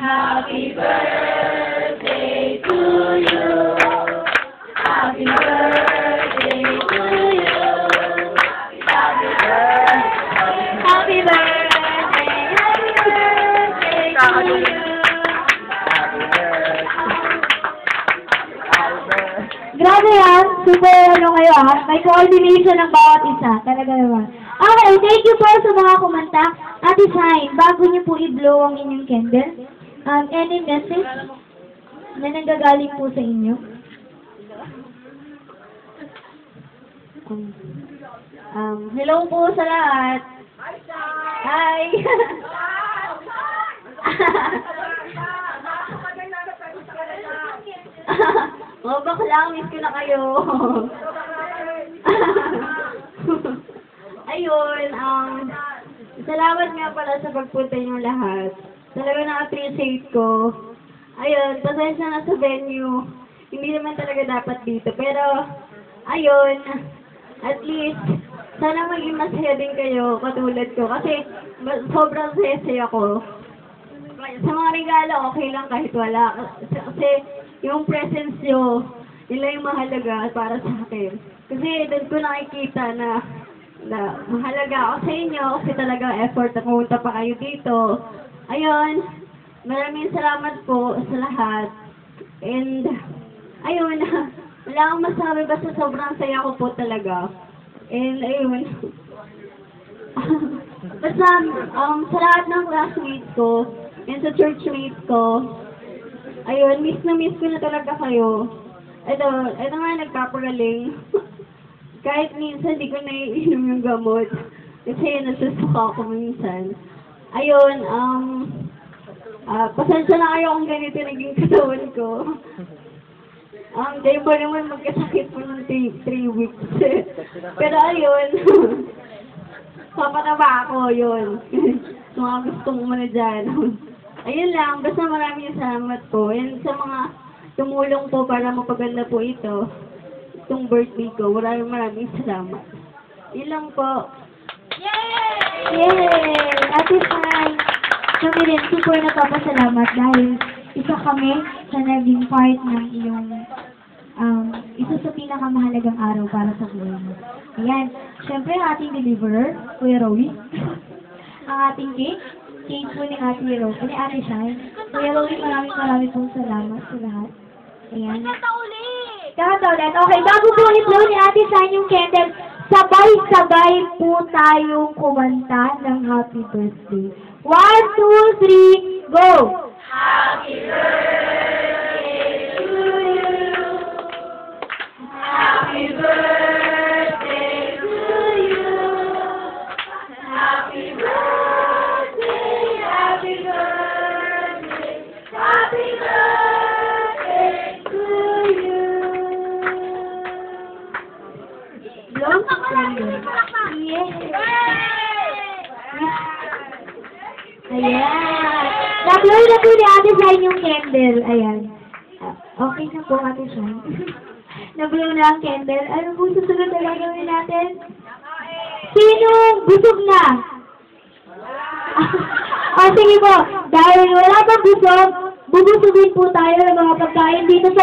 Happy birthday to you. Happy birthday to you. Happy birthday. Happy birthday. Happy birthday to you. Grabe yan. Super ano kayo May coordination ng bawat isa. Talaga naman. Okay, thank you po sa mga kumanta. Ate Shine, bago niyo po i-blow ang inyong candle, any message na nanggagaling po sa inyo? Hello po sa lahat. Hi! Oh, bakla, miss ko na kayo. Ayun, salamat nga pala sa pagpunta niyo lahat. Talaga na-appreciate ko. Ayun, pasensya na sa venue. Hindi naman talaga dapat dito. Pero, ayun, at least, sana maging masaya din kayo, katulad ko. Kasi, sobrang saya ko. Sa mga regalo, okay lang kahit wala. Kasi, yung presence nyo, yun lang yung mahalaga para sa akin. Kasi, doon ko nakikita na mahalaga ako sa inyo kasi talaga effort na pumunta pa kayo dito. Ayun, maraming salamat po sa lahat. And, ayun, wala akong masabi basta sobrang saya ko po talaga. And, ayun, basta, sa lahat ng classmates ko, and sa churchmates ko, ayun, miss ko na talaga kayo. Ito nga nagpapagaling. Kahit minsan, di ko naiinom yung gamot. Kasi nasusuka ako minsan. Ayun, pasensya na kayo kung ganito naging katawan ko. Kayo pa naman magkasakit po ng 3 weeks. Pero ayun, papataba ako, yun. Mga gustong muna dyan. Ayun lang, basta maraming salamat po. And sa mga tumulong po para mapaganda po ito, itong birthday ko, maraming salamat. Yun lang po. Yay! Yay! Ate Shine, kami rin super napapasalamat dahil isa kami sa naging part ng iyong isa sa pinakamahalagang araw para sa buhay mo. Ayan. Siyempre, ang ating deliverer, Kuya Rowie. Ang ating cake po ni Ate Rowie, ni Ate Shine. Kuya Rowie, maraming pong salamat sa lahat. Ayan. Kakata ulit. Okay, bago po i-blow ni Ate Shine yung candle, sabay-sabay po tayong kumanta ng happy birthday. 1, 2, 3, go! Happy birthday to you. Happy birthday to you. Happy birthday, happy birthday, happy birthday to you. Blow the candle. Yes! Ayan! Na-blow na po ni Ate Shine yung candle. Ayan. Okay na po, Ate Shine. Na-blow na ang candle. Ano po susunod na gagawin natin? Sino busog na? Sige po. Dahil wala pang busog, bubusugin po tayo ng mga pagkain dito sa